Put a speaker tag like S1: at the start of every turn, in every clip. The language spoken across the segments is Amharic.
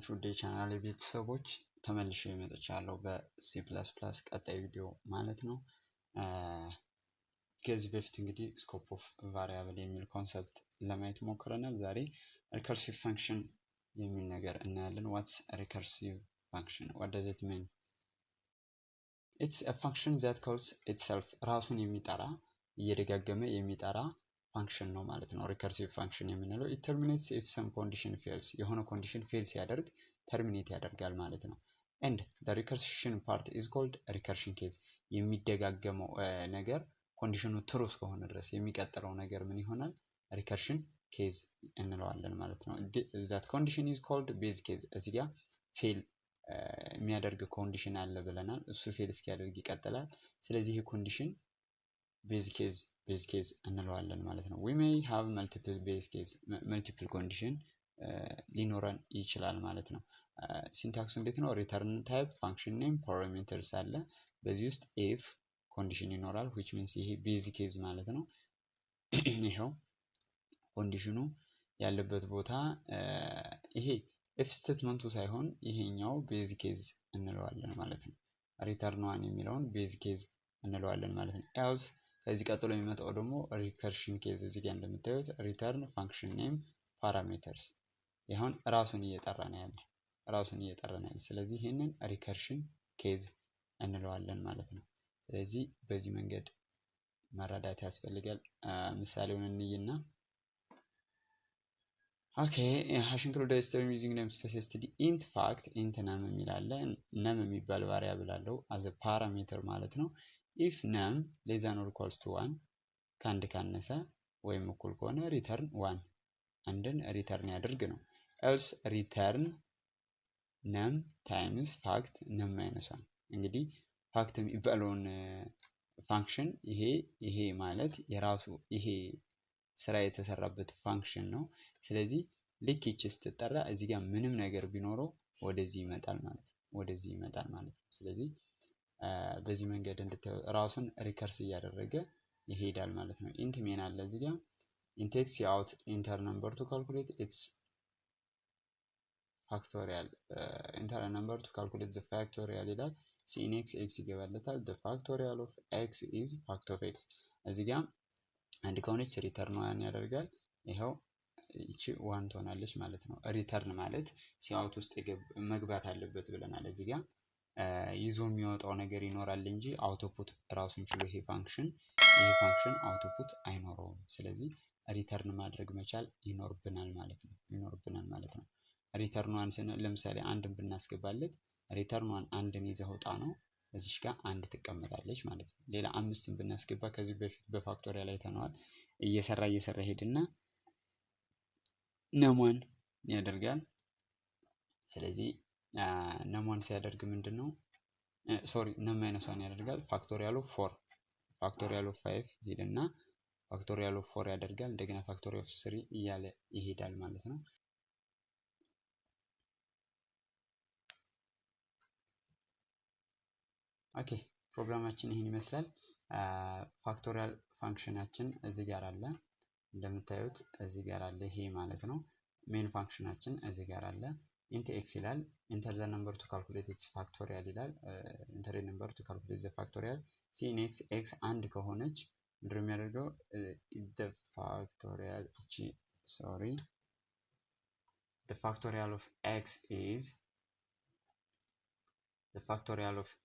S1: ናችሁ ቻናል ቤተሰቦች ተመልሼ መጥቻለሁ በሲ++ ቀጣይ ቪዲዮ ማለት ነው። ከዚህ በፊት እንግዲህ ስኮፕ ኦፍ ቫሪያብል የሚል ኮንሰፕት ለማየት ሞክረናል። ዛሬ ሪከርሲቭ ፈንክሽን የሚል ነገር እናያለን። ዋትስ ሪከርሲቭ ፈንክሽን? what does it mean? It's a function that calls itself ራሱን የሚጠራ እየደጋገመ የሚጠራ ፋንክሽን ነው ማለት ነው። ሪከርሲቭ ፋንክሽን የምንለው it terminates if some condition fails የሆነ ኮንዲሽን ፌል ሲያደርግ ተርሚኔት ያደርጋል ማለት ነው። and the recursion part is called recursion case የሚደጋገመው ነገር ኮንዲሽኑ ትሩ እስከሆነ ድረስ የሚቀጥለው ነገር ምን ይሆናል? ሪከርሽን ኬዝ እንለዋለን ማለት ነው። that condition is called base case እዚህ ጋር ፌል የሚያደርግ ኮንዲሽን አለ ብለናል። እሱ ፌል እስኪያደርግ ይቀጥላል። ስለዚህ ይሄ ኮንዲሽን ቤዝ ኬዝ እንለዋለን ማለት ነው። we may have multiple base case multiple condition ሊኖረን ይችላል ማለት ነው። ሲንታክሱ እንዴት ነው? return type function name parameters አለ። በዚህ ውስጥ if ኮንዲሽን ይኖራል which means ይሄ ቤዝ ኬዝ ማለት ነው። ይሄው ኮንዲሽኑ ያለበት ቦታ ይሄ if ስቴትመንቱ ሳይሆን ይሄኛው ቤዝ ኬዝ እንለዋለን ማለት ነው። return one የሚለውን ቤዝ ኬዝ እንለዋለን ማለት ነው። else ከዚህ ቀጥሎ የሚመጣው ደግሞ ሪከርሽን ኬዝ እዚህ ጋር እንደምታዩት return function name parameters ይሁን ራሱን እየጠራ ነው ያለው ስለዚህ ይሄንን ሪከርሽን ኬዝ እንለዋለን ማለት ነው። ስለዚህ በዚህ መንገድ መረዳት ያስፈልጋል። ምሳሌውን እንይና okay hash include a string using namespace std int fact int num የሚላለ num የሚባል ቫሪያብል አለው as a parameter ማለት ነው። if num less than or equals to 1 ከአንድ ካነሰ ወይም እኩል ከሆነ return 1 አንድን ሪተርን ያድርግ ነው። else return num times fact num minus 1 እንግዲህ fact የሚባለውን ፋንክሽን ይሄ ማለት የራሱ ይሄ ስራ የተሰራበት ፋንክሽን ነው። ስለዚህ ልክ ይቺ ስትጠራ እዚህ ጋር ምንም ነገር ቢኖረው ወደዚህ ይመጣል ማለት ነው። ስለዚህ በዚህ መንገድ ራሱን ሪከርስ እያደረገ ይሄዳል ማለት ነው። int main አለ እዚህ ጋር int x out enter number to calculate its factorial enter a number to calculate the factorial ይላል sin x ይገባለታል the factorial of x is fact of x እዚህ ጋር አንድ ከሆነች ሪተርን ዋን ያደርጋል። ይሄው እቺ ዋን ትሆናለች ማለት ነው። ሪተርን ማለት ሲአውት ውስጥ መግባት አለበት ብለናል። እዚህ ጋር ይዞ የሚወጣው ነገር ይኖራል እንጂ አውቶፑት ራሱን ችሎ ይሄ ፋንክሽን አውቶፑት አይኖረውም። ስለዚህ ሪተርን ማድረግ መቻል ይኖርብናል ማለት ነው። ሪተርን ዋን ለምሳሌ አንድን ብናስገባለት ሪተርን ዋን አንድን ይዘህ ውጣ ነው። እዚህ ጋር አንድ ትቀመጣለች ማለት ነው። ሌላ አምስትን ብናስገባ ከዚህ በፊት በፋክቶሪያል አይተነዋል። እየሰራ ሄድና ነሟን ያደርጋል። ስለዚህ ነሟን ሲያደርግ ምንድነው ነም ማይነስ 1 ያደርጋል። ፋክቶሪያል ኦፍ 4 ፋክቶሪያል ኦፍ 5 ሄድና ፋክቶሪያል ኦፍ 4 ያደርጋል። እንደገና ፋክቶሪያል ኦፍ 3 እያለ ይሄዳል ማለት ነው። ኦኬ ፕሮግራማችን ይሄን ይመስላል። ፋክቶሪያል ፋንክሽናችን እዚህ ጋር አለ እንደምታዩት እዚህ ጋር አለ ይሄ ማለት ነው። ሜን ፋንክሽናችን እዚህ ጋር አለ። int x ይላል enter the number to calculate its factorial ይላል enter the number to calculate the factorial sin x አንድ ከሆነች ምንድነው የሚያደርገው the factorial of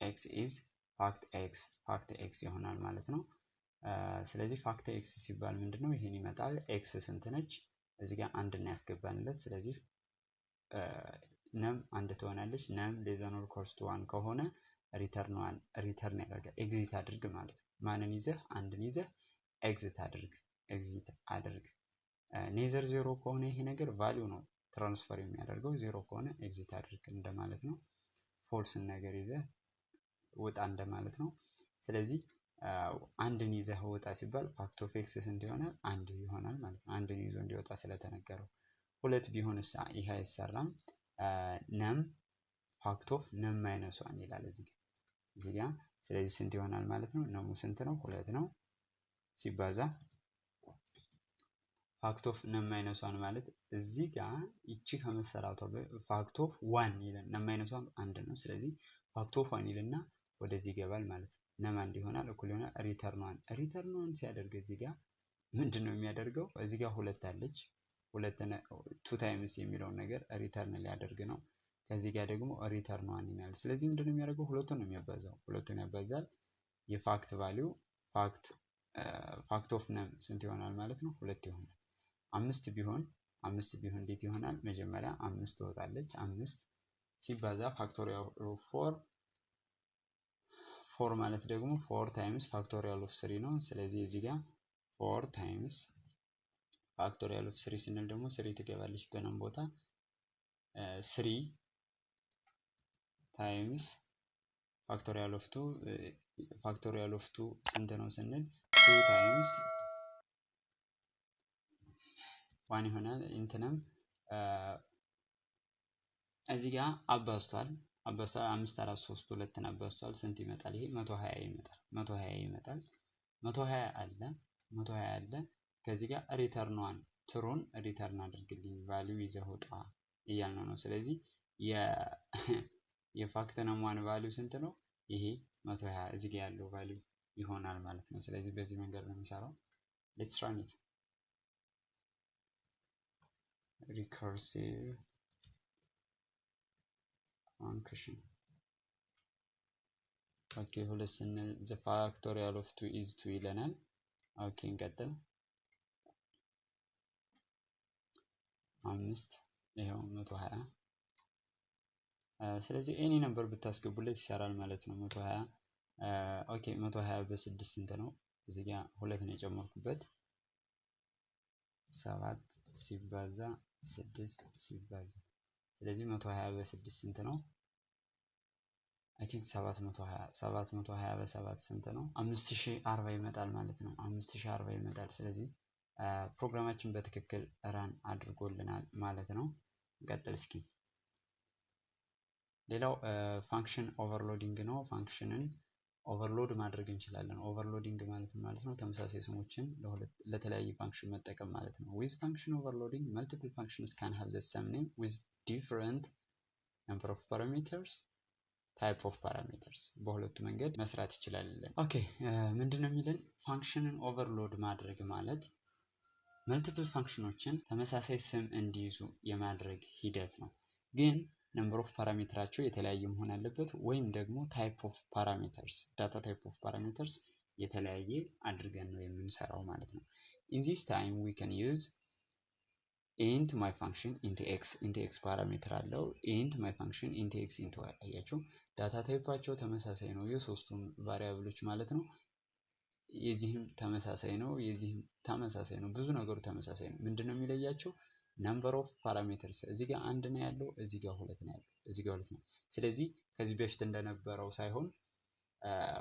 S1: x is fact x ይሆናል ማለት ነው። ስለዚህ fact x ሲባል ምንድነው ይሄን ይመጣል። x ስንት ነች? እዚህ ጋር አንድ እና ያስገባንለት። ስለዚህ num አንድ ትሆናለች። num less than or equals to 1 ከሆነ return ያደርጋል። ኤግዚት አድርግ ማለት ነው። ማንን ይዘህ? አንድን ይዘህ ኤግዚት አድርግ። ኔዘር 0 ከሆነ ይሄ ነገር ቫልዩ ነው ትራንስፈር የሚያደርገው። 0 ከሆነ ኤግዚት አድርግ እንደማለት ነው። ፎልስን ነገር ይዘህ ውጣ እንደማለት ነው። ስለዚህ አንድን ይዘህ ውጣ ሲባል ፋክት ኦፍ ኤክስ ስንት ይሆናል? አንድ ይሆናል ማለት ነው። አንድን ይዞ እንዲወጣ ስለተነገረው። ሁለት ቢሆንስ ይሄ አይሰራም። ነም ፋክት ኦፍ ነም ማይነስ 1 ይላል እዚህ ጋር። ስለዚህ ስንት ይሆናል ማለት ነው? ነሙ ስንት ነው? 2 ነው። ሲባዛ ፋክት ኦፍ ነም ማይነስ 1 ማለት እዚህ ጋር ይቺ ከመሰራቷ ፋክት ኦፍ 1 ይላል። ነም ማይነስ 1 አንድ ነው። ስለዚህ ፋክት ኦፍ 1 ይልና ወደዚህ ይገባል ማለት ነው። ነም አንድ ይሆናል እኩል ይሆናል ሪተርን 1 ሪተርን 1 ሲያደርግ እዚህ ጋር ምንድነው የሚያደርገው? እዚህ ጋር ሁለት አለች ሁለት 2 ታይምስ የሚለውን ነገር ሪተርን ሊያደርግ ነው። ከዚህ ጋር ደግሞ ሪተርን 1 ይላል። ስለዚህ ምንድነው የሚያደርገው? ሁለቱን ነው የሚያባዛው። ሁለቱን ያባዛል። የፋክት ቫልዩ ፋክት ኦፍ ነም ስንት ይሆናል ማለት ነው? 2 ይሆናል። አምስት ቢሆን እንዴት ይሆናል? መጀመሪያ 5 ትወጣለች። 5 ሲባዛ ፋክቶሪያል ኦፍ 4 ማለት ደግሞ 4 ታይምስ ፋክቶሪያል ኦፍ 3 ነው። ስለዚህ እዚህ ጋር 4 ታይምስ ፋክቶሪያል ኦፍ 3 ስንል ደግሞ 3 ትገባለች በነም ቦታ 3 ታይምስ ፋክቶሪያል ኦፍ 2 ስንት ነው ስንል 2 ታይምስ 1 ይሆናል። እንትንም እዚህ ጋር አባዝቷል 5 4 3 2ን አባዝቷል። ስንት ይመጣል? ይሄ 120 ይመጣል። 120 አለ። ከዚህ ጋር ሪተርን 1 ትሩን ሪተርን አድርግልኝ ቫልዩ ይዘህ ውጣ እያልነው ነው። ስለዚህ የፋክት ነም 1 ቫልዩ ስንት ነው? ይሄ 120 እዚህ ጋር ያለው ቫልዩ ይሆናል ማለት ነው። ስለዚህ በዚህ መንገድ ነው የሚሰራው። ሌትስ ራን ኢት recursive function ኦኬ ሁለት ስንል the factorial of 2 is 2 ይለናል። ኦኬ እንቀጥል። 5 ይሄው 120 ስለዚህ ኤኒ ነምበር ብታስገቡለት ይሰራል ማለት ነው። 120 ኦኬ 120 በ6 ስንት ነው? እዚህ ጋር 2 ነው የጨመርኩበት 7 ሲባዛ 6 ሲባዛ ስለዚህ 120 በ6 ስንት ነው? አይ ቲንክ 720 በ7 ስንት ነው? 5040 ይመጣል ማለት ነው። 5040 ይመጣል። ስለዚህ ፕሮግራማችን በትክክል ራን አድርጎልናል ማለት ነው። እንቀጥል እስኪ። ሌላው ፋንክሽን ኦቨርሎዲንግ ነው። ፋንክሽንን ኦቨርሎድ ማድረግ እንችላለን። ኦቨርሎዲንግ ማለት ነው ተመሳሳይ ስሞችን ለተለያየ ፋንክሽን መጠቀም ማለት ነው። with function overloading multiple functions can have the same name with different number of parameters type of parameters በሁለቱ መንገድ መስራት ይችላል። ኦኬ ምንድነው የሚለን? ፋንክሽንን ኦቨርሎድ ማድረግ ማለት መልቲፕል ፋንክሽኖችን ተመሳሳይ ስም እንዲይዙ የማድረግ ሂደት ነው። ግን ነምበር ኦፍ ፓራሜትራቸው የተለያየ መሆን አለበት፣ ወይም ደግሞ ታይፕ ኦፍ ፓራሜተርስ ዳታ ታይፕ ኦፍ ፓራሜተርስ የተለያየ አድርገን ነው የምንሰራው ማለት ነው። in this time we can use int my function into x ፓራሜትር አለው። int my function into x into y አያችሁ ዳታ ታይፓቸው ተመሳሳይ ነው የሶስቱም ቫሪያብሎች ማለት ነው። የዚህም ተመሳሳይ ነው፣ የዚህም ተመሳሳይ ነው። ብዙ ነገሩ ተመሳሳይ ነው። ምንድነው የሚለያቸው? ነምበር ኦፍ ፓራሜተርስ እዚህ ጋር አንድ ነው ያለው፣ እዚህ ጋር ሁለት ነው ያለው፣ እዚህ ጋር ሁለት ነው። ስለዚህ ከዚህ በፊት እንደነበረው ሳይሆን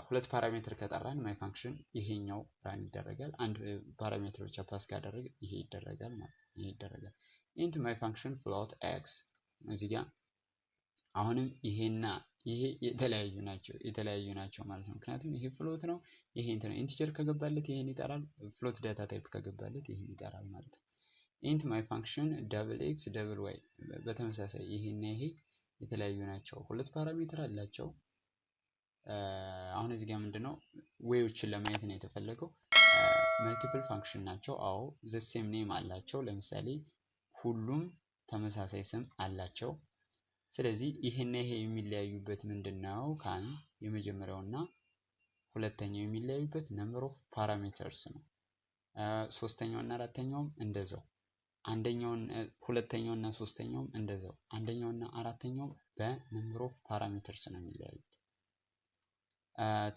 S1: ሁለት ፓራሜትር ከጠራን ማይ ፋንክሽን ይሄኛው ራን ይደረጋል። አንድ ፓራሜትር ብቻ ፓስ ካደረገ ይሄ ይደረጋል ማለት ነው። ይሄ ይደረጋል ኢንት ማይ ፋንክሽን ፍሎት ኤክስ እዚህ ጋር አሁንም ይሄና ይሄ የተለያዩ ናቸው ማለት ነው። ምክንያቱም ይሄ ፍሎት ነው፣ ይሄ እንትን ኢንቲጀር ከገባለት ይሄን ይጠራል፣ ፍሎት ዳታ ታይፕ ከገባለት ይሄን ይጠራል ማለት ነው። ኢንት ማይ ፋንክሽን ደብል ኤክስ ደብል ዋይ በተመሳሳይ ይሄና ይሄ የተለያዩ ናቸው፣ ሁለት ፓራሜትር አላቸው። አሁን እዚህ ጋር ምንድነው ዌዮችን ለማየት ነው የተፈለገው። መልቲፕል ፋንክሽን ናቸው። አዎ ዘ ሴም ኔም አላቸው። ለምሳሌ ሁሉም ተመሳሳይ ስም አላቸው። ስለዚህ ይሄና ይሄ የሚለያዩበት ምንድነው ካን የመጀመሪያውና ሁለተኛው የሚለያዩበት ነምበር ኦፍ ፓራሜተርስ ነው። ሶስተኛውና አራተኛውም እንደዛው፣ ሁለተኛውና ሶስተኛውም እንደዛው፣ አንደኛውና አራተኛውም በነምበር ኦፍ ፓራሜተርስ ነው የሚለያዩት።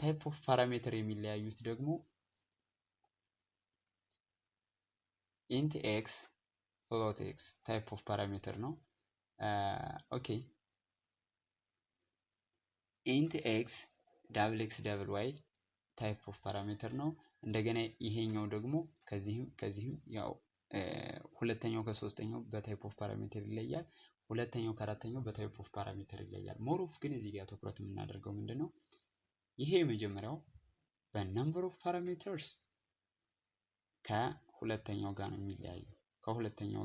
S1: ታይፕ ኦፍ ፓራሜትር የሚለያዩት ደግሞ ኢንት ኤክስ ፍሎት ኤክስ ታይፕ ኦፍ ፓራሜትር ነው። ኦኬ ኢንት ኤክስ ዳብል ኤክስ ዳብል ዋይ ታይፕ ኦፍ ፓራሜትር ነው። እንደገና ይሄኛው ደግሞ ከዚህም ያው ሁለተኛው ከሶስተኛው በታይፕ ኦፍ ፓራሜትር ይለያል፣ ሁለተኛው ከአራተኛው በታይፕ ኦፍ ፓራሜትር ይለያል። ሞሮፍ ግን እዚህ ጋር ትኩረት የምናደርገው ምንድነው ይሄ የመጀመሪያው በነምበር ኦፍ ፓራሜተርስ ከሁለተኛው ጋር ነው የሚለያየው። ከሁለተኛው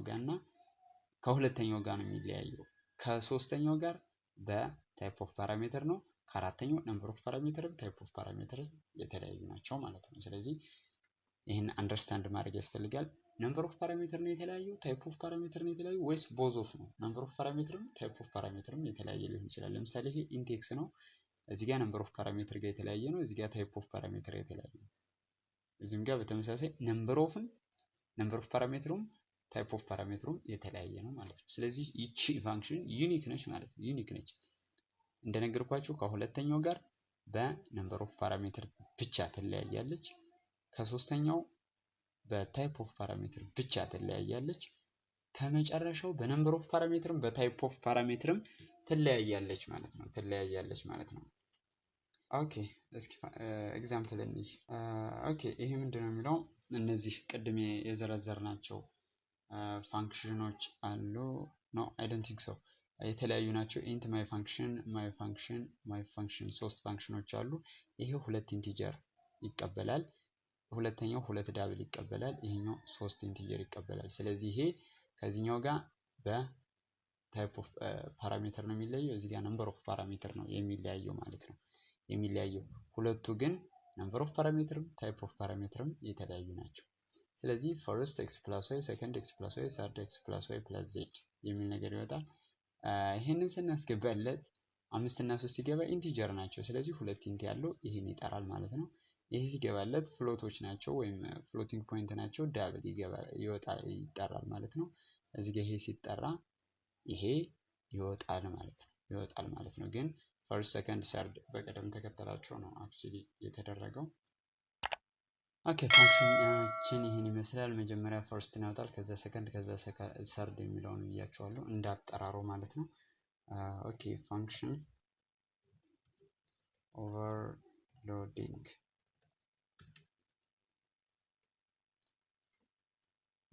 S1: ጋር ነው የሚለያየው። ከሶስተኛው ጋር በታይፕ ኦፍ ፓራሜትር ነው። ከአራተኛው ነምበር ኦፍ ፓራሜትር ታይፕ ኦፍ ፓራሜትር የተለያዩ ናቸው ማለት ነው። ስለዚህ ይህን አንደርስታንድ ማድረግ ያስፈልጋል። ነምበር ኦፍ ፓራሜትር ነው የተለያዩ፣ ታይፕ ኦፍ ፓራሜትር ነው የተለያዩ ወይስ ቦዝ ኦፍ ነው? ነምበር ኦፍ ፓራሜትርም ታይፕ ኦፍ ፓራሜትርም የተለያየ ሊሆን ይችላል። ለምሳሌ ይሄ ኢንቴክስ ነው። እዚህ ጋር ነምበር ኦፍ ፓራሜትር ጋር የተለያየ ነው። እዚህ ጋር ታይፕ ኦፍ ፓራሜትር የተለያየ ነው። እዚህም ጋር በተመሳሳይ ነምበር ኦፍ ፓራሜትሩም ታይፕ ኦፍ ፓራሜትሩም የተለያየ ነው ማለት ነው። ስለዚህ ይቺ ፋንክሽን ዩኒክ ነች ማለት ነው። ዩኒክ ነች እንደነገርኳችሁ ከሁለተኛው ጋር በነምበር ኦፍ ፓራሜትር ብቻ ትለያያለች። ከሶስተኛው በታይፕ ኦፍ ፓራሜትር ብቻ ትለያያለች። ከመጨረሻው በነምበር ኦፍ ፓራሜትርም በታይፕ ኦፍ ፓራሜትርም ትለያያለች ማለት ነው። ኦኬ እስኪ ኤግዛምፕል እንይ። ኦኬ ይሄ ምንድነው የሚለው እነዚህ ቅድም የዘረዘርናቸው ፋንክሽኖች አሉ። ኖ አይ ዶንት ቲንክ ሶ የተለያዩ ናቸው። ኢንት ማይ ፋንክሽን ሶስት ፋንክሽኖች አሉ። ይሄ ሁለት ኢንቲጀር ይቀበላል። ሁለተኛው ሁለት ዳብል ይቀበላል። ይሄኛው ሶስት ኢንቲጀር ይቀበላል። ስለዚህ ይሄ ከዚህኛው ጋር በታይፕ ኦፍ ፓራሜትር ነው የሚለየው። እዚህ ጋር ነምበር ኦፍ ፓራሜትር ነው የሚለያየው ማለት ነው። ሁለቱ ግን ነምበር ኦፍ ፓራሜትርም ታይፕ ኦፍ ፓራሜትርም የተለያዩ ናቸው። ስለዚህ ፈርስት ኤክስ ፕላስ ዋይ፣ ሰከንድ ኤክስ ፕላስ ዋይ፣ ሰርድ ኤክስ ፕላስ ዋይ ፕላስ ዜድ የሚል ነገር ይወጣል። ይሄንን ስናስገባለት 5 እና 3 ሲገባ ኢንቲጀር ናቸው። ስለዚህ ሁለት ኢንት ያለው ይሄን ይጠራል ማለት ነው። ይሄ ሲገባለት ፍሎቶች ናቸው ወይም ፍሎቲንግ ፖይንት ናቸው። ዳብል ይጠራል ማለት ነው። እዚህ ጋር ይሄ ሲጠራ ይሄ ይወጣል ማለት ነው። ግን ፈርስት ሰከንድ ሰርድ በቅደም ተከተላቸው ነው አክቹሊ የተደረገው። ኦኬ ፋንክሽናችን ይሄን ይመስላል። መጀመሪያ ፈርስትን ያወጣል፣ ከዛ ሰከንድ፣ ከዛ ሰርድ የሚለውን ብያቸዋለሁ እንዳጠራሩ ማለት ነው። ኦኬ ፋንክሽን ኦቨርሎዲንግ።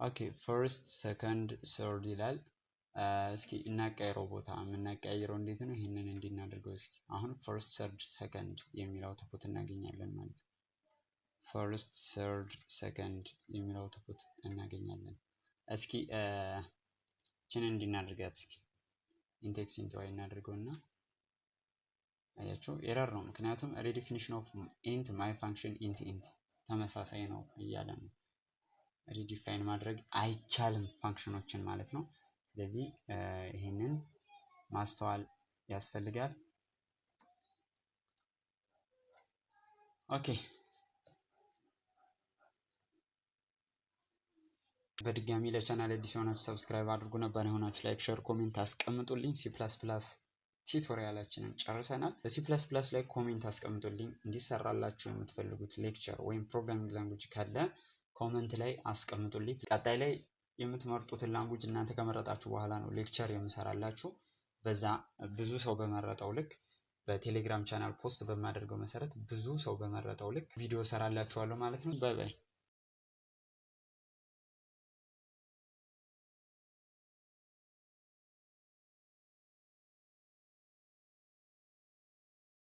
S1: ኦኬ ፈርስት ሰከንድ ሰርድ ይላል። እስኪ እናቀያይረው ቦታ የምናቀያይረው እንዴት ነው? ይሄንን እንድናደርገው እስኪ አሁን ፈርስት ሰርድ ሰከንድ የሚለው አውትፑት እናገኛለን ማለት ነው። ፈርስት ሰርድ ሰከንድ የሚለው አውትፑት እናገኛለን። እስኪ እቺን እንድናደርጋት እስኪ ኢንቴክስ ኢንቱ ዋይ እናደርገውና አያችሁ ኤረር ነው። ምክንያቱም ሪዲፊኒሽን ኦፍ ኢንት ማይ ፋንክሽን ኢንት ተመሳሳይ ነው እያለ ነው። ሪዲፋይን ማድረግ አይቻልም ፋንክሽኖችን ማለት ነው። ስለዚህ ይሄንን ማስተዋል ያስፈልጋል። ኦኬ በድጋሚ ለቻናል አዲስ የሆናችሁ ሰብስክራይብ አድርጉ፣ ነባር የሆናችሁ ላይክ፣ ሼር፣ ኮሜንት አስቀምጡልኝ። ሲ++ ቲዩቶሪያላችንን ጨርሰናል። በሲ++ ላይ ኮሜንት አስቀምጡልኝ። እንዲሰራላችሁ የምትፈልጉት ሌክቸር ወይም ፕሮግራሚንግ ላንጉጅ ካለ ኮሜንት ላይ አስቀምጡልኝ። ቀጣይ ላይ የምትመርጡትን ላንጉጅ እናንተ ከመረጣችሁ በኋላ ነው ሌክቸር የምሰራላችሁ። በዛ ብዙ ሰው በመረጠው ልክ በቴሌግራም ቻናል ፖስት በማደርገው መሰረት ብዙ ሰው በመረጠው ልክ ቪዲዮ ሰራላችኋለሁ ማለት ነው። ባይ ባይ።